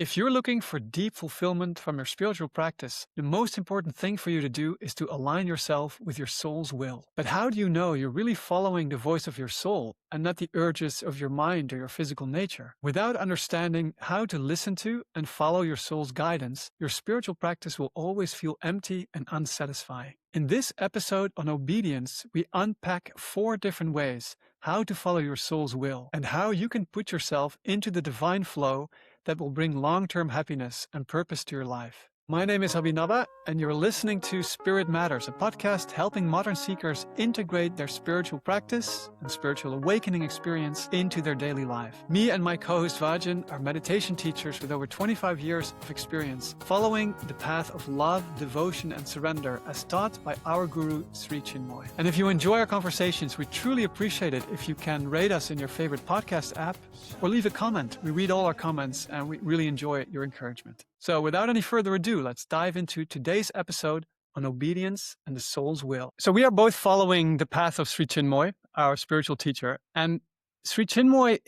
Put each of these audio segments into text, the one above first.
If you're looking for deep fulfillment from your spiritual practice, the most important thing for you to do is to align yourself with your soul's will. But how do you know you're really following the voice of your soul and not the urges of your mind or your physical nature? Without understanding how to listen to and follow your soul's guidance, your spiritual practice will always feel empty and unsatisfying. In this episode on obedience, we unpack 4 different ways how to follow your soul's will and how you can put yourself into the divine flow that will bring long-term happiness and purpose to your life. My name is Abhinava, and you're listening to Spirit Matters, a podcast helping modern seekers integrate their spiritual practice and spiritual awakening experience into their daily life. Me and my co-host Vajan are meditation teachers with over 25 years of experience, following the path of love, devotion, and surrender as taught by our guru, Sri Chinmoy. And if you enjoy our conversations, we truly appreciate it if you can rate us in your favorite podcast app or leave a comment. We read all our comments and we really enjoy your encouragement. So without any further ado, let's dive into today's episode on obedience and the soul's will. So we are both following the path of Sri Chinmoy, our spiritual teacher. And Sri Chinmoy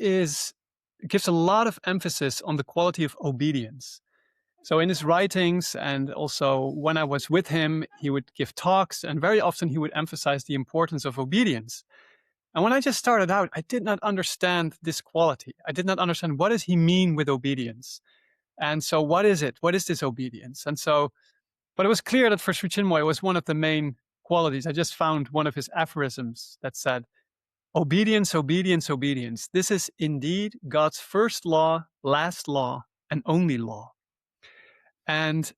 gives a lot of emphasis on the quality of obedience. So in his writings, and also when I was with him, he would give talks, and very often he would emphasize the importance of obedience. And when I just started out, I did not understand this quality. I did not understand what does he mean with obedience. And so what is it? What is this obedience? But it was clear that for Sri Chinmoy, it was one of the main qualities. I just found one of his aphorisms that said, obedience, obedience, obedience. This is indeed God's first law, last law, and only law. And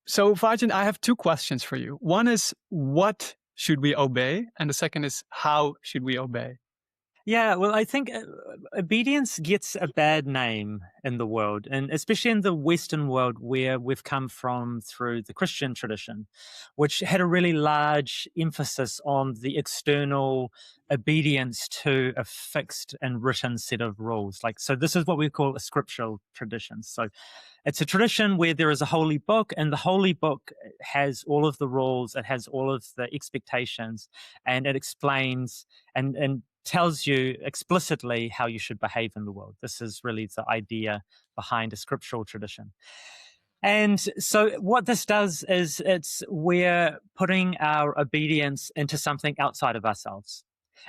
so, Vajan, I have 2 questions for you. One is, what should we obey? And the second is, how should we obey? Yeah, well, I think obedience gets a bad name in the world, and especially in the Western world where we've come from through the Christian tradition, which had a really large emphasis on the external obedience to a fixed and written set of rules. So this is what we call a scriptural tradition. So it's a tradition where there is a holy book, and the holy book has all of the rules, it has all of the expectations, and it explains and tells you explicitly how you should behave in the world. This is really the idea behind a scriptural tradition. And so what this does is we're putting our obedience into something outside of ourselves.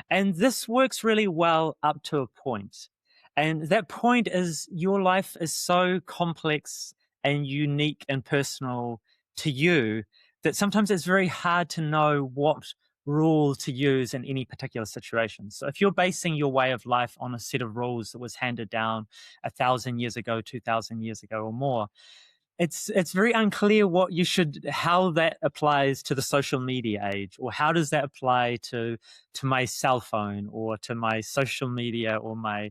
And this works really well up to a point. And that point is your life is so complex and unique and personal to you that sometimes it's very hard to know what rule to use in any particular situation. So if you're basing your way of life on a set of rules that was handed down 1,000 years ago, 2,000 years ago or more, it's very unclear how that applies to the social media age, or how does that apply to my cell phone or to my social media or my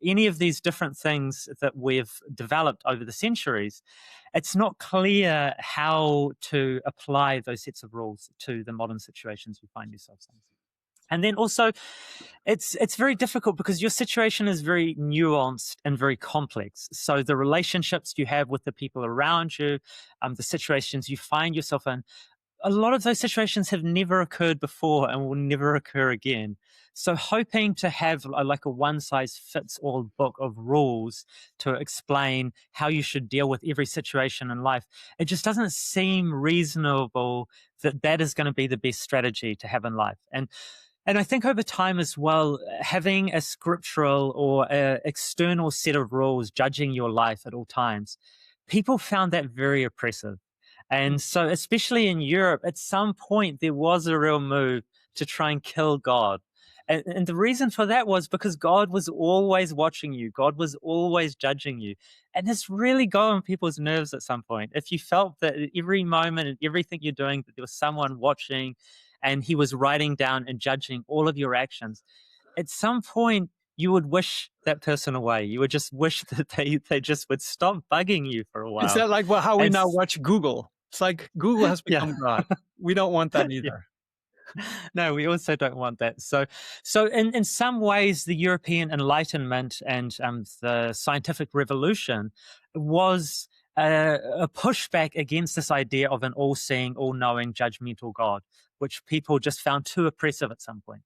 any of these different things that we've developed over the centuries. It's not clear how to apply those sets of rules to the modern situations you find yourselves in. And then also, it's very difficult because your situation is very nuanced and very complex. So the relationships you have with the people around you, the situations you find yourself in, a lot of those situations have never occurred before and will never occur again. So hoping to have a one-size-fits-all book of rules to explain how you should deal with every situation in life, it just doesn't seem reasonable that is going to be the best strategy to have in life. And I think over time as well, having a scriptural or an external set of rules judging your life at all times, people found that very oppressive. And so especially in Europe, at some point, there was a real move to try and kill God. And the reason for that was because God was always watching you. God was always judging you. And this really got on people's nerves at some point. If you felt that at every moment and everything you're doing, that there was someone watching and he was writing down and judging all of your actions, at some point, you would wish that person away. You would just wish that they just would stop bugging you for a while. Is that like how we now watch Google? It's like Google has become God. We don't want that either. No, we also don't want that. So in some ways, the European Enlightenment and the scientific revolution was a pushback against this idea of an all-seeing, all-knowing, judgmental God, which people just found too oppressive at some point.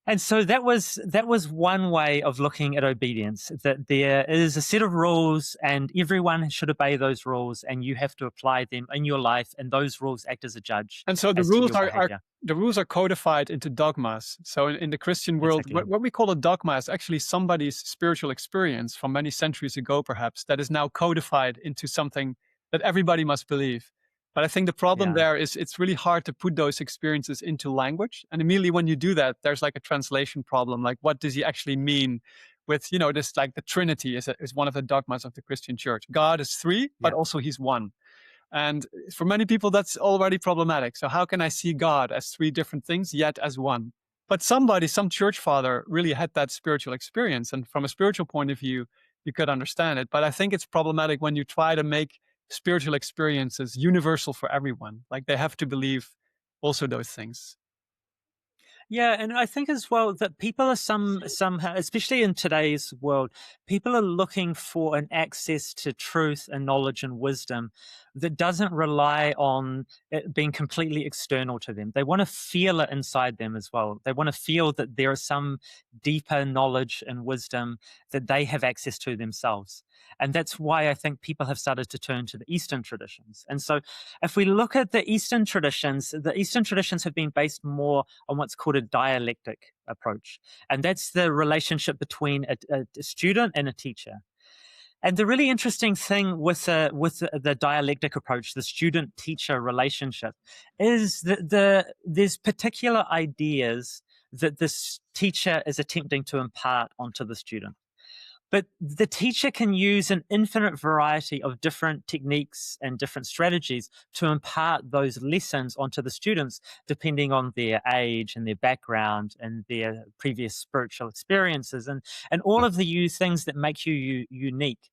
And so that was one way of looking at obedience, that there is a set of rules and everyone should obey those rules and you have to apply them in your life, and those rules act as a judge And so the as to rules your are behavior. the rules are codified into dogmas. So in the Christian world, Exactly. what we call a dogma is actually somebody's spiritual experience from many centuries ago, perhaps, that is now codified into something that everybody must believe. But I think the problem Yeah. there is it's really hard to put those experiences into language. And immediately when you do that, there's like a translation problem. Like, what does he actually mean with, this, like the Trinity is one of the dogmas of the Christian church. God is three, but Yeah. also he's one. And for many people, that's already problematic. So how can I see God as three different things, yet as one? But some church father really had that spiritual experience. And from a spiritual point of view, you could understand it. But I think it's problematic when you try to make spiritual experiences universal for everyone. Like they have to believe also those things. Yeah, and I think as well that people are somehow, especially in today's world, people are looking for an access to truth and knowledge and wisdom that doesn't rely on it being completely external to them. They want to feel it inside them as well. They want to feel that there is some deeper knowledge and wisdom that they have access to themselves. And that's why I think people have started to turn to the Eastern traditions. And so if we look at the Eastern traditions have been based more on what's called a dialectic approach. And that's the relationship between a student and a teacher. And the really interesting thing with the dialectic approach, the student-teacher relationship, is that there's particular ideas that this teacher is attempting to impart onto the student. But the teacher can use an infinite variety of different techniques and different strategies to impart those lessons onto the students, depending on their age and their background and their previous spiritual experiences and all of the things that make you unique.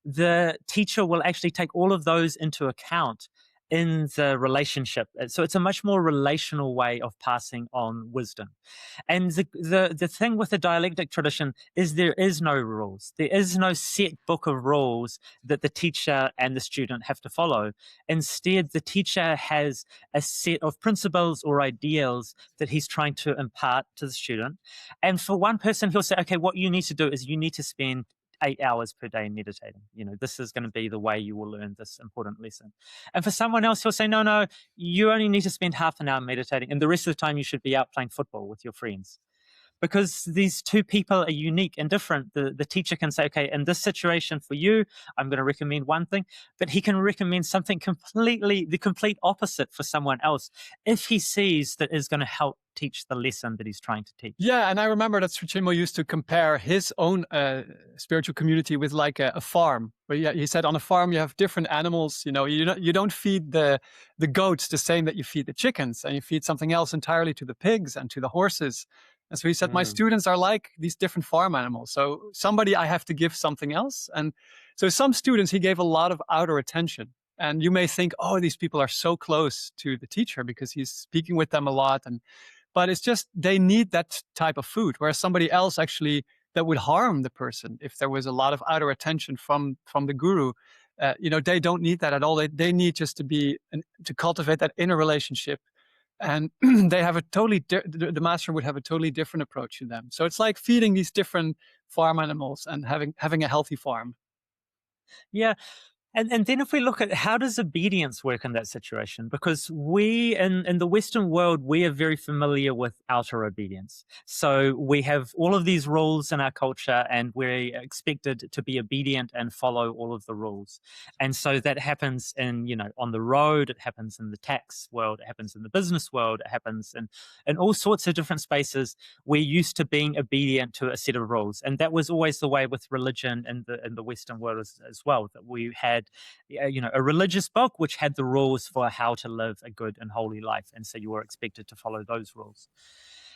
The teacher will actually take all of those into account in the relationship. So it's a much more relational way of passing on wisdom. And the thing with the dialectic tradition is there is no rules. There is no set book of rules that the teacher and the student have to follow. Instead, the teacher has a set of principles or ideals that he's trying to impart to the student. And for one person, he'll say, okay, what you need to do is you need to spend 8 hours per day meditating. This is going to be the way you will learn this important lesson. And for someone else, he'll say, no, you only need to spend half an hour meditating, and the rest of the time you should be out playing football with your friends. Because these two people are unique and different. The teacher can say, okay, in this situation for you, I'm going to recommend one thing, but he can recommend something the complete opposite for someone else if he sees that is going to help teach the lesson that he's trying to teach. Yeah, and I remember that Chimo used to compare his own spiritual community with like a farm. Where he said on a farm you have different animals. You don't feed the goats the same that you feed the chickens, and you feed something else entirely to the pigs and to the horses. And so he said, my students are like these different farm animals. So somebody I have to give something else. And so some students he gave a lot of outer attention. And you may think, oh, these people are so close to the teacher because he's speaking with them a lot. But it's just they need that type of food, whereas somebody else actually that would harm the person if there was a lot of outer attention from the guru. They don't need that at all. They need just to cultivate that inner relationship, and they have the master would have a totally different approach to them. So it's like feeding these different farm animals and having a healthy farm. Yeah. And then if we look at how does obedience work in that situation, because we in the Western world, we are very familiar with outer obedience. So we have all of these rules in our culture and we're expected to be obedient and follow all of the rules. And so that happens on the road, it happens in the tax world, it happens in the business world, it happens in all sorts of different spaces. We're used to being obedient to a set of rules. And that was always the way with religion in the Western world as well, that we had a religious book which had the rules for how to live a good and holy life, and so you were expected to follow those rules.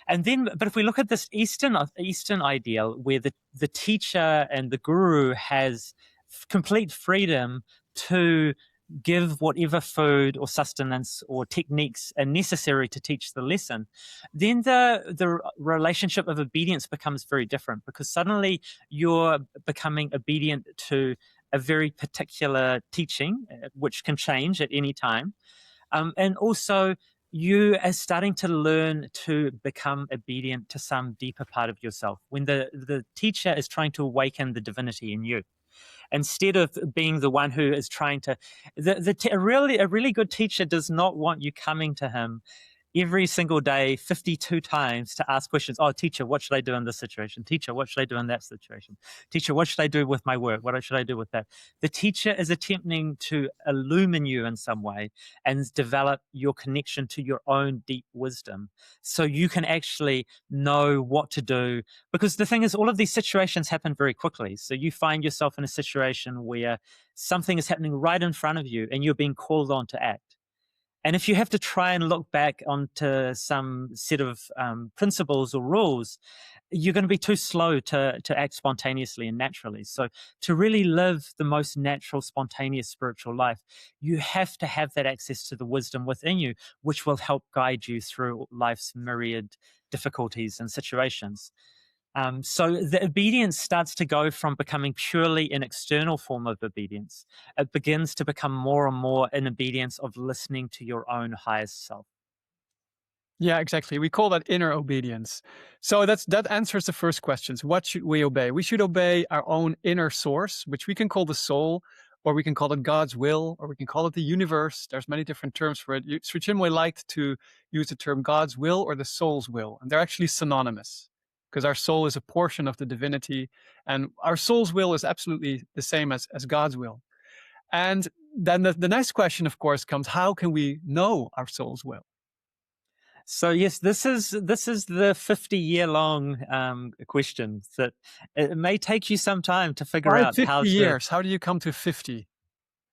And then, but if we look at this Eastern ideal, where the teacher and the guru has complete freedom to give whatever food or sustenance or techniques are necessary to teach the lesson, then the relationship of obedience becomes very different, because suddenly you're becoming obedient to a very particular teaching, which can change at any time. And also you are starting to learn to become obedient to some deeper part of yourself. When the teacher is trying to awaken the divinity in you, instead of being the one who is trying to, a really good teacher does not want you coming to him every single day 52 times to ask questions. Oh, teacher, what should I do in this situation? Teacher, what should I do in that situation? Teacher, what should I do with my work? What should I do with that? The teacher is attempting to illumine you in some way and develop your connection to your own deep wisdom so you can actually know what to do. Because the thing is, all of these situations happen very quickly. So you find yourself in a situation where something is happening right in front of you and you're being called on to act. And if you have to try and look back onto some set of principles or rules, you're going to be too slow to act spontaneously and naturally. So to really live the most natural, spontaneous spiritual life, you have to have that access to the wisdom within you, which will help guide you through life's myriad difficulties and situations. So the obedience starts to go from becoming purely an external form of obedience. It begins to become more and more an obedience of listening to your own highest self. Yeah, exactly. We call that inner obedience. So that answers the first questions. What should we obey? We should obey our own inner source, which we can call the soul, or we can call it God's will, or we can call it the universe. There's many different terms for it. Sri Chinmoy liked to use the term God's will or the soul's will, and they're actually synonymous because our soul is a portion of the divinity, and our soul's will is absolutely the same as God's will. And then the next question, of course, comes: how can we know our soul's will? So yes, this is the 50-year long question that it may take you some time to figure Why out 50 years? How do you come to 50?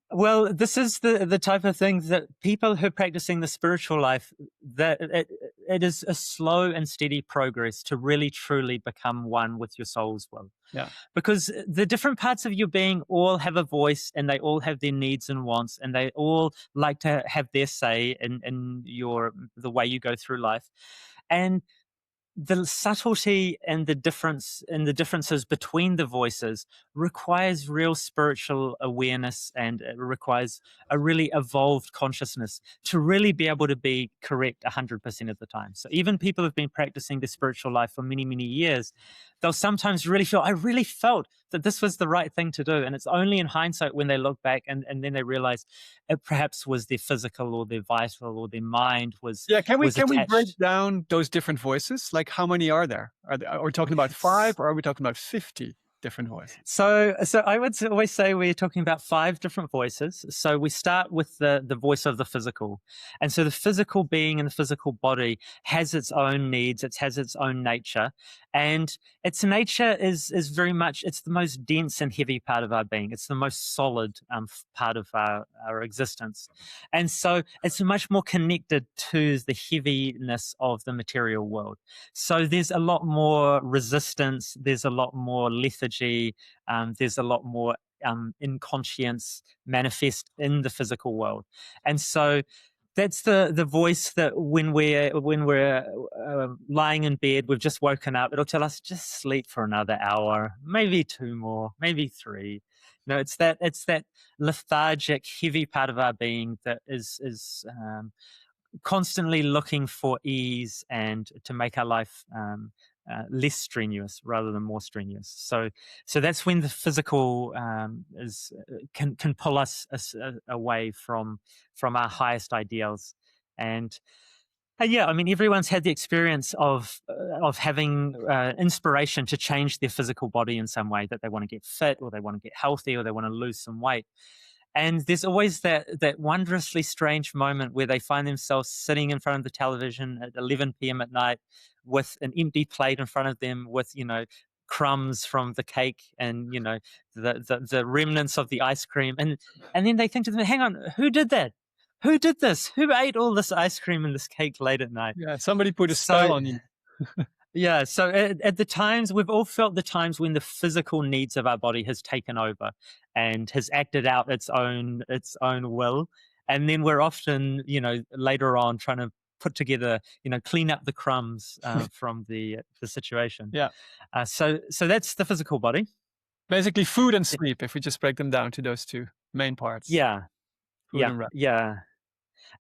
Well, this is the type of thing that people who are practicing the spiritual life, that it is a slow and steady progress to really truly become one with your soul's will. Yeah. Because the different parts of your being all have a voice and they all have their needs and wants and they all like to have their say in the way you go through life. And the subtlety and the differences between the voices requires real spiritual awareness, and it requires a really evolved consciousness to really be able to be correct 100% of the time. So even people who've been practicing the spiritual life for many, many years, they'll sometimes really feel, I really felt that this was the right thing to do. And it's only in hindsight when they look back and then they realize it perhaps was their physical or their vital or their mind was Yeah, can we break attached. down those different voices? Like, how many are there? Are we talking about 5, or are we talking about 50 different voices? So I would always say we're talking about 5 different voices. So we start with the voice of the physical. And so the physical being and the physical body has its own needs, it has its own nature. And its nature is very much, it's the most dense and heavy part of our being. It's the most solid part of our existence. And so it's much more connected to the heaviness of the material world. So there's a lot more resistance, there's a lot more lethargy, there's a lot more inconscience manifest in the physical world. And so that's the voice that when we're lying in bed, we've just woken up, it'll tell us just sleep for another hour, maybe 2 more, maybe 3. No, it's that lethargic, heavy part of our being that is constantly looking for ease and to make our life less strenuous rather than more strenuous. So that's when the physical can pull us away from our highest ideals. And yeah, I mean, everyone's had the experience of having inspiration to change their physical body in some way, that they want to get fit or they want to get healthy or they want to lose some weight. And there's always that wondrously strange moment where they find themselves sitting in front of the television at 11 p.m. at night with an empty plate in front of them with, crumbs from the cake and, the remnants of the ice cream. And then they think to them, hang on, who did that? Who did this? Who ate all this ice cream and this cake late at night? Yeah, somebody put a So spell on you. yeah, so at the times, we've all felt the times when the physical needs of our body has taken over and has acted out its own will, and then we're often, later on trying to put together, clean up the crumbs from the situation. Yeah. So that's the physical body. Basically, food and sleep, if we just break them down to those 2 main parts. Yeah, Food and rest. yeah.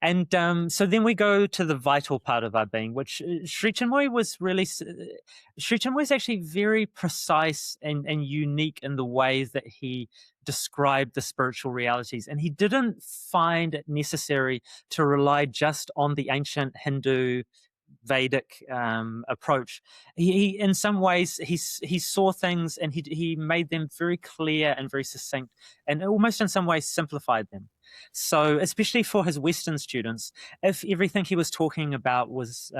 And so then we go to the vital part of our being, which Sri Chinmoy was really, Sri Chinmoy is actually very precise and unique in the ways that he described the spiritual realities. And he didn't find it necessary to rely just on the ancient Hindu Vedic approach. He, in some ways, he saw things and he made them very clear and very succinct, and almost in some ways simplified them. So, especially for his Western students, if everything he was talking about was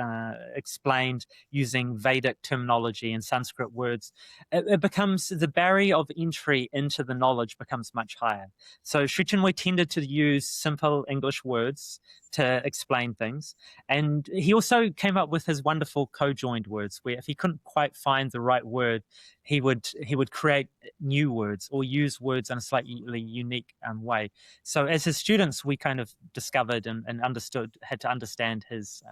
explained using Vedic terminology and Sanskrit words, it becomes the barrier of entry into the knowledge becomes much higher. So, Sri Chinmoy tended to use simple English words to explain things. And he also came up with his wonderful co-joined words, where if he couldn't quite find the right word, he would create new words or use words in a slightly unique way. So as his students, we kind of discovered and had to understand his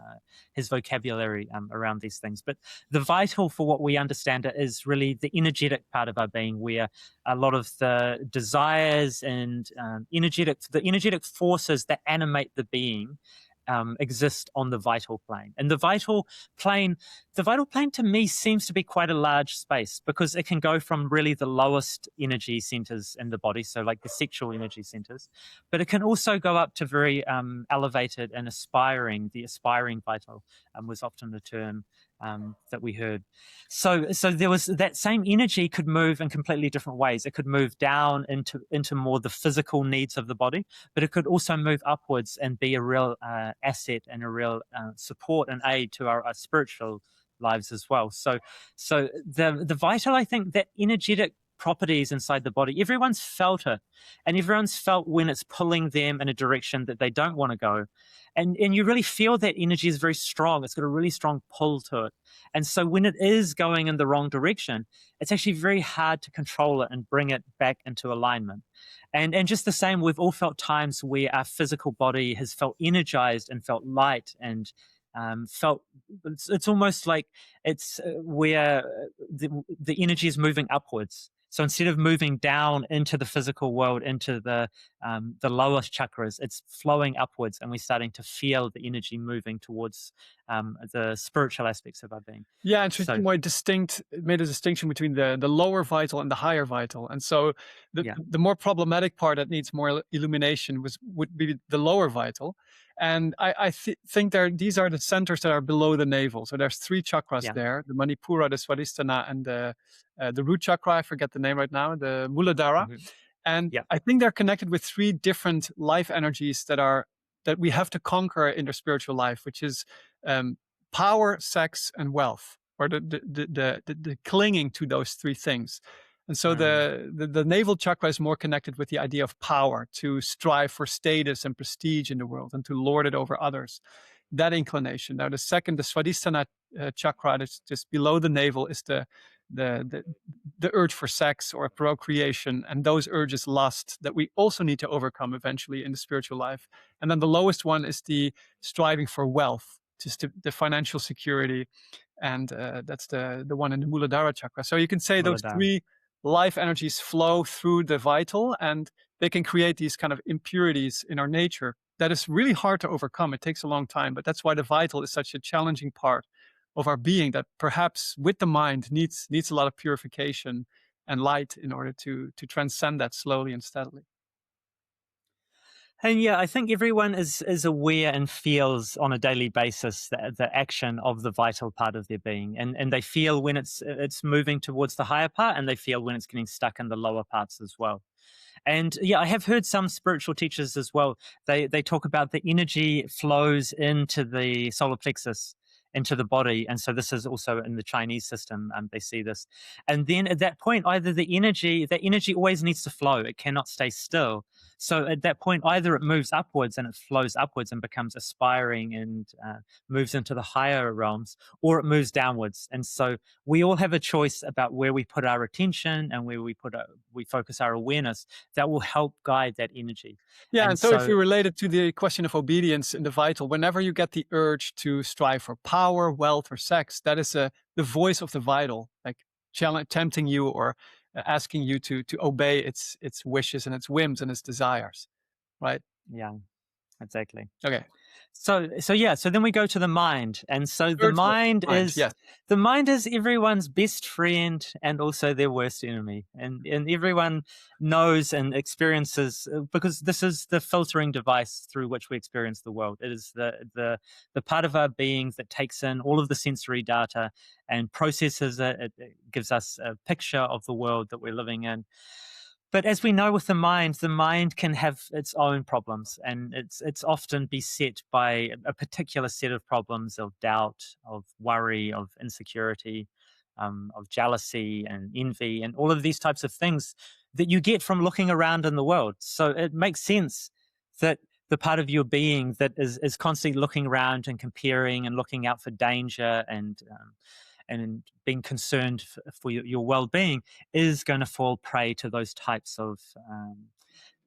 vocabulary around these things. But the vital for what we understand it is really the energetic part of our being, where a lot of the desires and the energetic forces that animate the being exist on the vital plane. And the vital plane to me seems to be quite a large space, because it can go from really the lowest energy centers in the body, so like the sexual energy centers, but it can also go up to very elevated and aspiring. The aspiring vital was often the term that we heard. So there was that same energy could move in completely different ways. It could move down into more the physical needs of the body, but it could also move upwards and be a real asset and a real support and aid to our spiritual lives as well. So the vital, I think, that energetic properties inside the body, everyone's felt it, and everyone's felt when it's pulling them in a direction that they don't want to go, and you really feel that energy is very strong. It's got a really strong pull to it, and so when it is going in the wrong direction, it's actually very hard to control it and bring it back into alignment. And just the same, we've all felt times where our physical body has felt energized and felt light and felt it's almost like it's where the energy is moving upwards. So instead of moving down into the physical world, into the lowest chakras, it's flowing upwards, and we're starting to feel the energy moving towards the spiritual aspects of our being. Yeah, and So, Chimoy made a distinction between the lower vital and the higher vital. And so the more problematic part that needs more illumination would be the lower vital. And I think these are the centers that are below the navel. So there's 3 chakras there: the Manipura, the Swadhisthana, and the root chakra. I forget the name right now, the Muladhara. mm-hmm. And I think they're connected with 3 different life energies that we have to conquer in the spiritual life, which is power, sex, and wealth, or the clinging to those 3 things. And so the navel chakra is more connected with the idea of power, to strive for status and prestige in the world and to lord it over others. That inclination. Now, the Swadhisthana chakra, that's just below the navel, is the urge for sex or procreation, and those urges lust that we also need to overcome eventually in the spiritual life. And then the lowest one is the striving for wealth, just the financial security, and that's the one in the Muladhara chakra. So you can say those 3 life energies flow through the vital, and they can create these kind of impurities in our nature that is really hard to overcome. It takes a long time, but that's why the vital is such a challenging part of our being, that perhaps with the mind needs a lot of purification and light in order to transcend that slowly and steadily. And yeah, I think everyone is aware and feels on a daily basis the action of the vital part of their being, and they feel when it's moving towards the higher part, and they feel when it's getting stuck in the lower parts as well. And yeah, I have heard some spiritual teachers as well. They talk about the energy flows into the solar plexus, into the body, and so this is also in the Chinese system. They see this, and then at that point, either that energy always needs to flow; it cannot stay still. So at that point, either it moves upwards and it flows upwards and becomes aspiring and moves into the higher realms, or it moves downwards. And so we all have a choice about where we put our attention and where we focus our awareness. That will help guide that energy. Yeah, and so if you relate it to the question of obedience in the vital, whenever you get the urge to strive for power, wealth, or sex, that is the voice of the vital, like tempting you or asking you to obey its wishes and its whims and its desires, right? Yeah. exactly. Okay. So then we go to the mind. And so the Third voice, mind mind. is Yes. everyone's best friend and also their worst enemy. And everyone knows and experiences, because this is the filtering device through which we experience the world. It is the part of our being that takes in all of the sensory data and processes it. It gives us a picture of the world that we're living in. But as we know with the mind can have its own problems, and it's often beset by a particular set of problems of doubt, of worry, of insecurity, of jealousy and envy, and all of these types of things that you get from looking around in the world. So it makes sense that the part of your being that is constantly looking around and comparing and looking out for danger and being concerned for your well-being is going to fall prey to those types of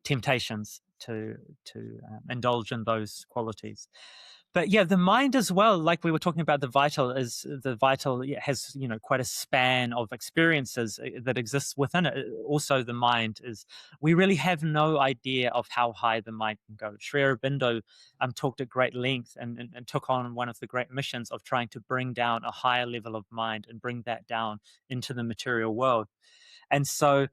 temptations to indulge in those qualities. But yeah, the mind as well, like we were talking about, the vital has quite a span of experiences that exists within it. Also, the mind is, we really have no idea of how high the mind can go. Sri Aurobindo talked at great length and took on one of the great missions of trying to bring down a higher level of mind and bring that down into the material world. And so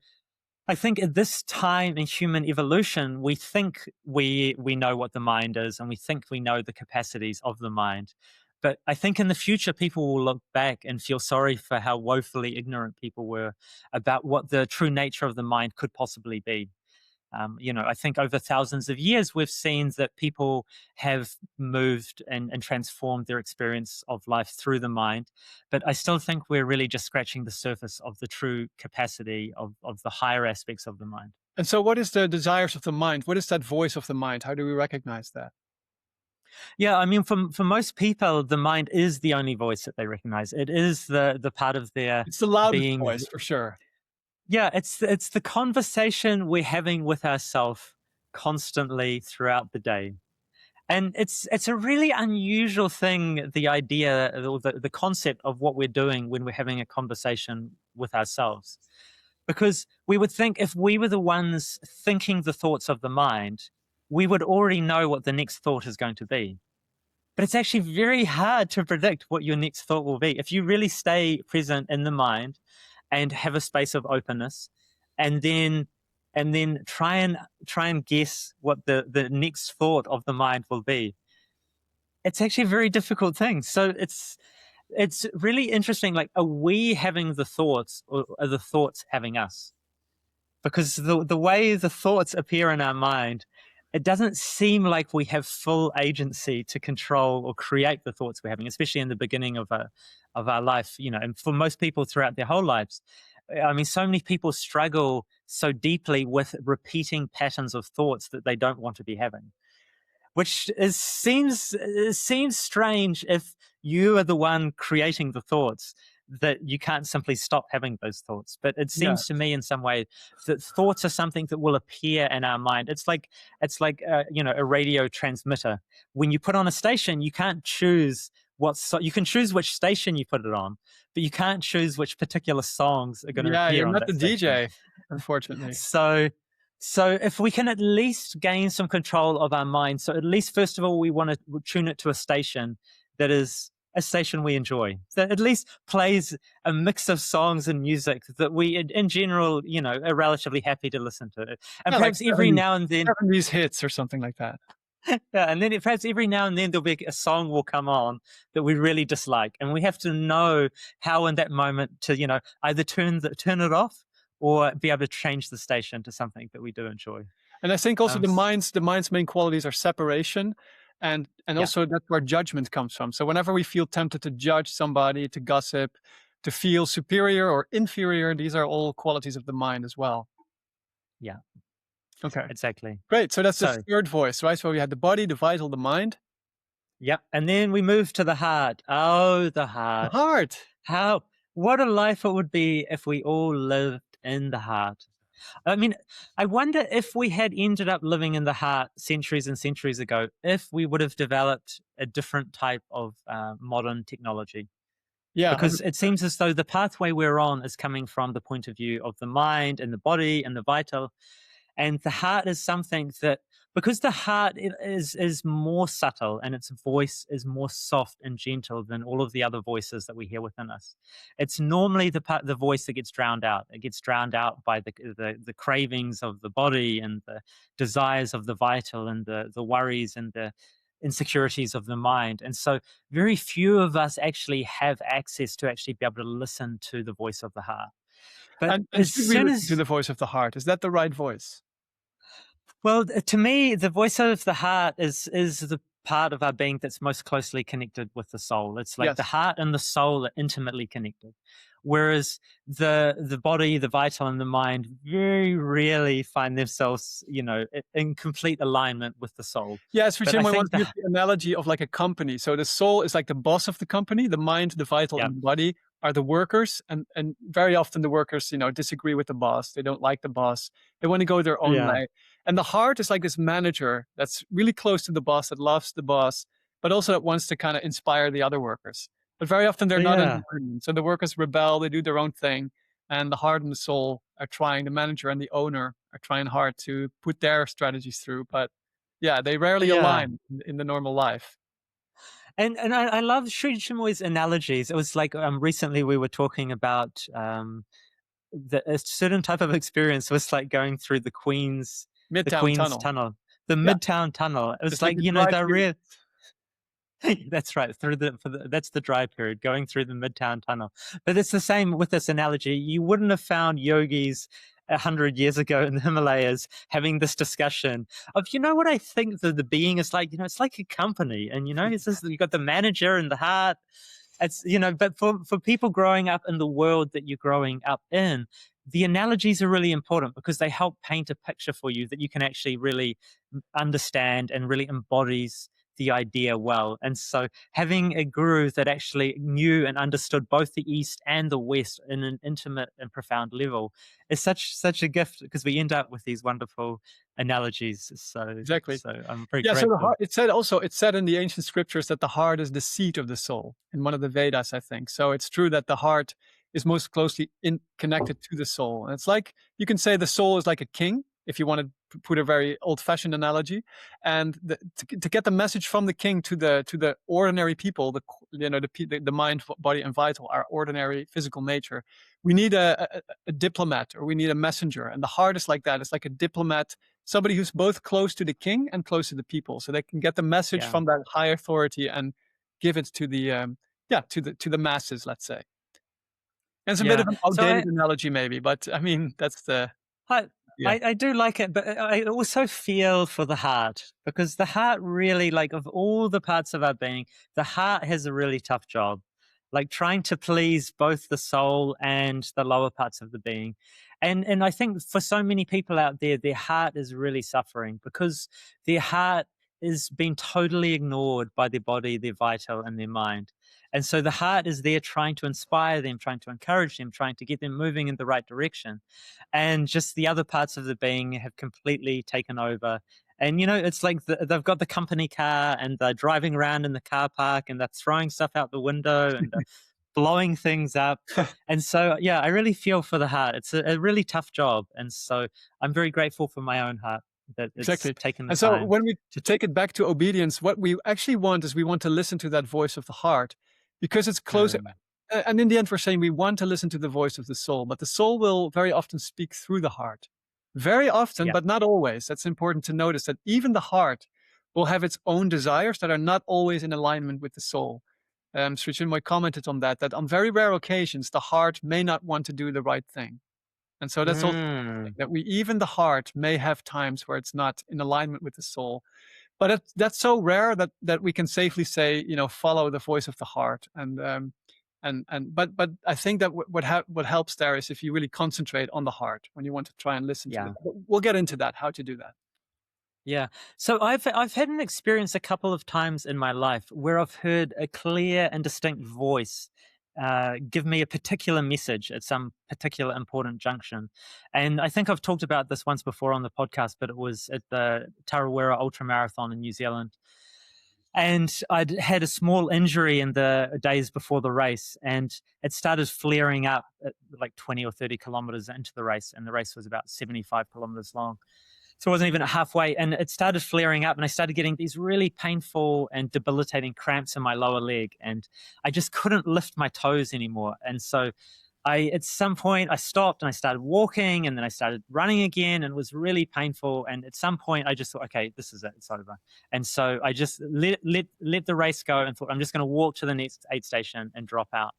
I think at this time in human evolution, we think we know what the mind is, and we think we know the capacities of the mind. But I think in the future, people will look back and feel sorry for how woefully ignorant people were about what the true nature of the mind could possibly be. I think over thousands of years, we've seen that people have moved and transformed their experience of life through the mind. But I still think we're really just scratching the surface of the true capacity of the higher aspects of the mind. And so, what is the desires of the mind? What is that voice of the mind? How do we recognize that? Yeah, I mean, for most people, the mind is the only voice that they recognize. It is the part of their It's the loudest being. voice for sure. Yeah, it's the conversation we're having with ourselves constantly throughout the day. And it's a really unusual thing, the idea or the concept of what we're doing when we're having a conversation with ourselves. Because we would think if we were the ones thinking the thoughts of the mind, we would already know what the next thought is going to be. But it's actually very hard to predict what your next thought will be. If you really stay present in the mind and have a space of openness, and then try and guess what the next thought of the mind will be, it's actually a very difficult thing. So it's really interesting. Like, are we having the thoughts, or are the thoughts having us? Because the way the thoughts appear in our mind, it doesn't seem like we have full agency to control or create the thoughts we're having, especially in the beginning of our life. And for most people throughout their whole lives, I mean, so many people struggle so deeply with repeating patterns of thoughts that they don't want to be having, which seems strange if you are the one creating the thoughts, that you can't simply stop having those thoughts. But it Yeah. seems to me in some way that thoughts are something that will appear in our mind. It's like a radio transmitter. When you put on a station, you can't choose you can choose which station you put it on, but you can't choose which particular songs are going to Yeah, appear you're on not that the station. DJ, unfortunately. So if we can at least gain some control of our mind, so at least first of all, we want to tune it to a station that is a station we enjoy, that at least plays a mix of songs and music that we, in general, are relatively happy to listen to. And Yeah, like perhaps every now and then, 70s hits or something like that. yeah, and then perhaps every now and then there'll be a song will come on that we really dislike, and we have to know how in that moment to either turn it off or be able to change the station to something that we do enjoy. And I think also Um, the mind's main qualities are separation, and yeah, also that's where judgment comes from. So whenever we feel tempted to judge somebody, to gossip, to feel superior or inferior, these are all qualities of the mind as well. yeah, Okay, exactly. great. So that's the So, third voice, right? So we had the body, the vital, the mind, yeah, and then we move to the heart. Oh, the the heart. heart. What a life it would be if we all lived in the heart. I mean, I wonder if we had ended up living in the heart centuries and centuries ago, if we would have developed a different type of modern technology. Yeah, Because 100%. it seems as though the pathway we're on is coming from the point of view of the mind and the body and the vital. And the heart is something that, because the heart is more subtle and its voice is more soft and gentle than all of the other voices that we hear within us. It's normally the voice that gets drowned out. It gets drowned out by the cravings of the body and the desires of the vital and the worries and the insecurities of the mind. And so very few of us actually have access to actually be able to listen to the voice of the heart. But And as should we soon listen to as the voice of the heart? Is that the right voice? Well, to me, the voice of the heart is the part of our being that's most closely connected with the soul. It's like the Yes. heart and the soul are intimately connected, whereas the body, the vital, and the mind very rarely find themselves, in complete alignment with the soul. Yes, for But I Chinmoy think wants to use the analogy of like a company. So the soul is like the boss of the company. The mind, the vital, yeah, and the body are the workers. And very often the workers, disagree with the boss. They don't like the boss. They want to go their own yeah, way. And the heart is like this manager that's really close to the boss, that loves the boss, but also that wants to kind of inspire the other workers. But very often they're not in yeah, agreement. So the workers rebel, they do their own thing. And the heart and the soul are trying, the manager and the owner are trying hard to put their strategies through. But yeah, they rarely yeah. align in the normal life. And I love Sri Chinmoy's analogies. It was like recently we were talking about a certain type of experience was like going through the Midtown Queen's Tunnel. tunnel, the Yeah, Midtown tunnel. It was it's like like, a dry they're period. real. That's right. That's the dry period, going through the Midtown tunnel. But it's the same with this analogy. You wouldn't have found yogis 100 years ago in the Himalayas having this discussion of, what I think the being is like. It's like a company, and it's just, you got the manager and the heart. It's, but for people growing up in the world that you're growing up in, the analogies are really important because they help paint a picture for you that you can actually really understand and really embodies the idea well. And so having a guru that actually knew and understood both the East and the West in an intimate and profound level is such a gift, because we end up with these wonderful analogies. So Exactly. so I'm very Yeah, so the grateful. heart, it said in the ancient scriptures that the heart is the seat of the soul in one of the Vedas, I think. So it's true that the heart is most closely connected to the soul. And it's like, you can say the soul is like a king, if you want to put a very old-fashioned analogy. And to get the message from the king to the ordinary people, the mind, body, and vital, our ordinary physical nature, we need a diplomat, or we need a messenger. And the heart is like that. It's like a diplomat, somebody who's both close to the king and close to the people, so they can get the message Yeah. from that high authority and give it to the masses, let's say. And it's a bit Yeah. of an So outdated analogy, maybe, but I mean that's the I, yeah. I do like it, but I also feel for the heart, because the heart really, like, of all the parts of our being, the heart has a really tough job, like trying to please both the soul and the lower parts of the being. And I think for so many people out there, their heart is really suffering because their heart is being totally ignored by their body, their vital, and their mind. And so the heart is there trying to inspire them, trying to encourage them, trying to get them moving in the right direction. And just the other parts of the being have completely taken over. And it's like they've got the company car and they're driving around in the car park and they're throwing stuff out the window and they're blowing things up. And so, yeah, I really feel for the heart. It's a really tough job. And so I'm very grateful for my own heart that it's Exactly. taken the And so time when we to. take it back to obedience, what we actually want is we want to listen to that voice of the heart, because it's close. Um, And in the end, we're saying we want to listen to the voice of the soul, but the soul will very often speak through the heart. Very often, yeah. but not always. That's important to notice, that even the heart will have its own desires that are not always in alignment with the soul. Sri Chinmoy commented on that on very rare occasions, the heart may not want to do the right thing. And so that's also Mm, that even the heart may have times where it's not in alignment with the soul. But that's so rare that we can safely say, follow the voice of the heart. But I think that what helps there is if you really concentrate on the heart when you want to try and listen to it. yeah. But we'll get into that, how to do that. Yeah. So I've had an experience a couple of times in my life where I've heard a clear and distinct voice give me a particular message at some particular important junction. And I think I've talked about this once before on the podcast, but it was at the Tarawera Ultra Marathon in New Zealand. And I'd had a small injury in the days before the race, and it started flaring up at like 20 or 30 kilometers into the race, and the race was about 75 kilometers long. So I wasn't even halfway, and it started flaring up, and I started getting these really painful and debilitating cramps in my lower leg, and I just couldn't lift my toes anymore. And so at some point, I stopped and I started walking, and then I started running again, and it was really painful. And at some point, I just thought, okay, this is it, it's over. And so I just let the race go and thought, I'm just going to walk to the next aid station and drop out.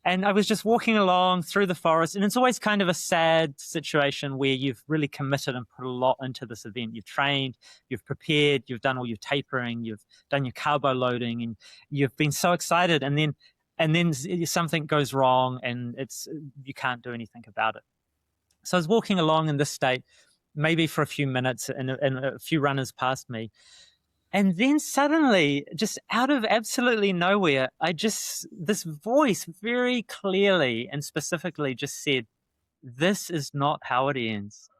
And I was just walking along through the forest, and it's always kind of a sad situation where you've really committed and put a lot into this event. You've trained, you've prepared, you've done all your tapering, you've done your carbo loading, and you've been so excited. And then something goes wrong, and you can't do anything about it. So I was walking along in this state, maybe for a few minutes, and a few runners passed me. And then suddenly, just out of absolutely nowhere, this voice very clearly and specifically just said, "This is not how it ends."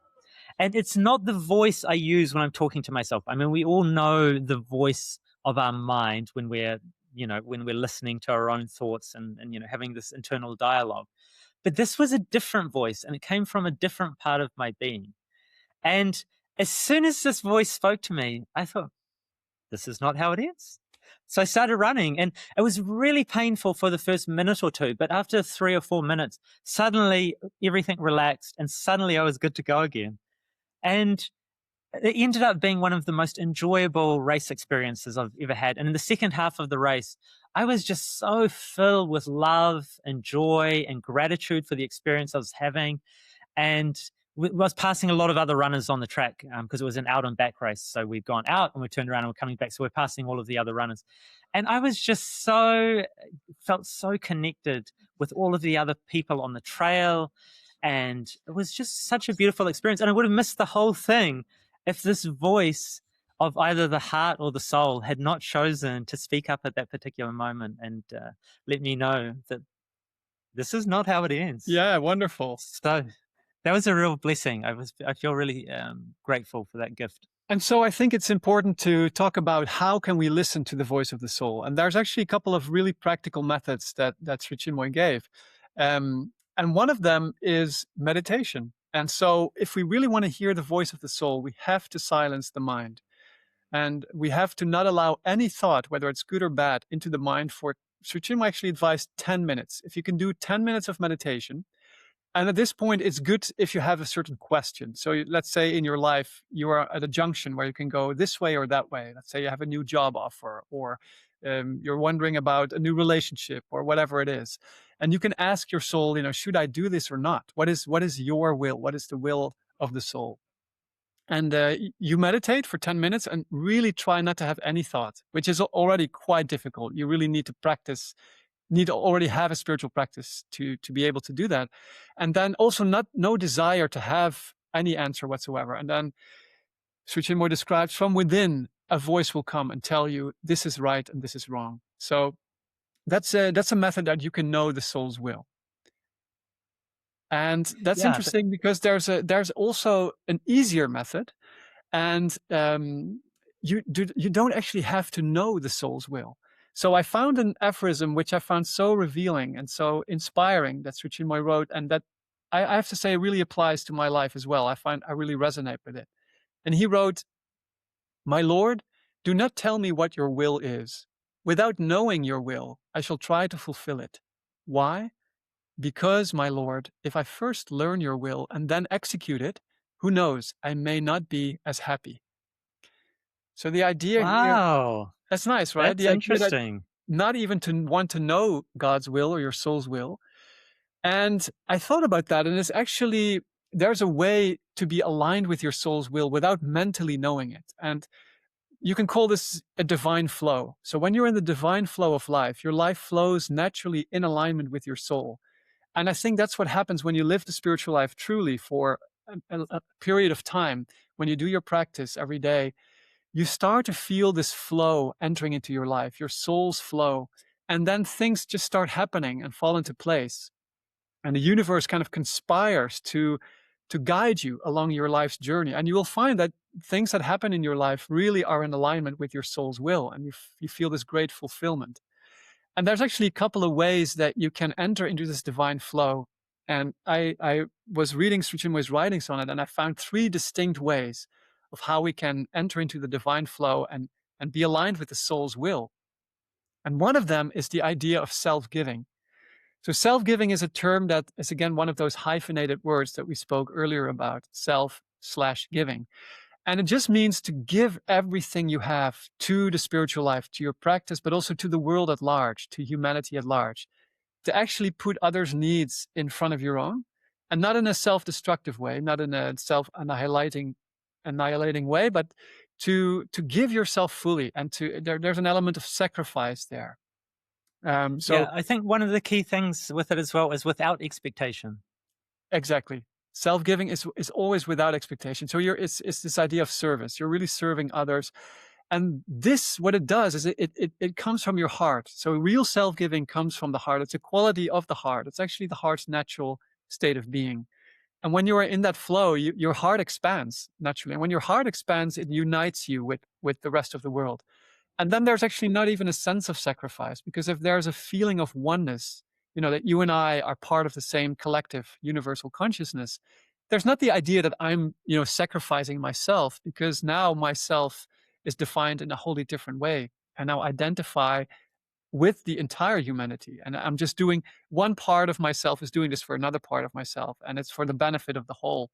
And it's not the voice I use when I'm talking to myself. I mean, we all know the voice of our mind when we're listening to our own thoughts and having this internal dialogue. But this was a different voice, and it came from a different part of my being. And as soon as this voice spoke to me, I thought, this is not how it is. So I started running, and it was really painful for the first minute or two. But after 3 or 4 minutes, suddenly everything relaxed, and suddenly I was good to go again. And it ended up being one of the most enjoyable race experiences I've ever had. And in the second half of the race, I was just so filled with love and joy and gratitude for the experience I was having. And was passing a lot of other runners on the track because it was an out and back race. So we'd gone out and we turned around and we're coming back. So we're passing all of the other runners. And I was just felt so connected with all of the other people on the trail. And it was just such a beautiful experience. And I would have missed the whole thing if this voice of either the heart or the soul had not chosen to speak up at that particular moment and let me know that this is not how it ends. Yeah, wonderful. So that was a real blessing. I feel really grateful for that gift. And so I think it's important to talk about how can we listen to the voice of the soul. And there's actually a couple of really practical methods that Sri Chinmoy gave. And one of them is meditation. And so if we really want to hear the voice of the soul, we have to silence the mind. And we have to not allow any thought, whether it's good or bad, into the mind for, Sri Chinmoy actually advised 10 minutes. If you can do 10 minutes of meditation, and at this point, it's good if you have a certain question. So let's say in your life, you are at a junction where you can go this way or that way. Let's say you have a new job offer, or you're wondering about a new relationship, or whatever it is. And you can ask your soul, should I do this or not? What is your will? What is the will of the soul? And you meditate for 10 minutes and really try not to have any thought, which is already quite difficult. You really need to practice, need to already have a spiritual practice to be able to do that. And then also no desire to have any answer whatsoever. And then Sri Chinmoy describes from within, a voice will come and tell you this is right and this is wrong. So that's a method that you can know the soul's will. And that's interesting because there's also an easier method, and you don't actually have to know the soul's will. So I found an aphorism which I found so revealing and so inspiring that Sri Chinmoy wrote, and that I have to say really applies to my life as well. I really resonate with it. And he wrote, "My Lord, do not tell me what your will is. Without knowing your will, I shall try to fulfill it. Why? Because, my Lord, if I first learn your will and then execute it, who knows, I may not be as happy." So the idea here, that's nice, right? That's interesting. Not even to want to know God's will or your soul's will. And I thought about that, and it's actually, there's a way to be aligned with your soul's will without mentally knowing it. And you can call this a divine flow. So when you're in the divine flow of life, your life flows naturally in alignment with your soul. And I think that's what happens when you live the spiritual life truly for a period of time. When you do your practice every day, you start to feel this flow entering into your life, your soul's flow. And then things just start happening and fall into place. And the universe kind of conspires to guide you along your life's journey. And you will find that things that happen in your life really are in alignment with your soul's will. And you feel this great fulfillment. And there's actually a couple of ways that you can enter into this divine flow. And I was reading Sri Chinmoy's writings on it, and I found 3 distinct ways. of how we can enter into the divine flow and be aligned with the soul's will. And one of them is the idea of self-giving. So self-giving is a term that is, again, one of those hyphenated words that we spoke earlier about, self/giving. And it just means to give everything you have to the spiritual life, to your practice, but also to the world at large, to humanity at large, to actually put others' needs in front of your own, and not in a self-destructive way, not in a annihilating way, but to give yourself fully, and there's an element of sacrifice there. So Yeah, I think one of the key things with it as well is without expectation. exactly, self-giving is always without expectation. So it's this idea of service. You're really serving others. And this, what it does is it comes from your heart. So real self-giving comes from the heart. It's a quality of the heart. It's actually the heart's natural state of being. And when you are in that flow, your heart expands naturally. And when your heart expands, it unites you with the rest of the world. And then there's actually not even a sense of sacrifice, because if there's a feeling of oneness, that you and I are part of the same collective universal consciousness, there's not the idea that I'm, sacrificing myself, because now myself is defined in a wholly different way. I now identify with the entire humanity. And I'm just doing one part of myself is doing this for another part of myself. And it's for the benefit of the whole.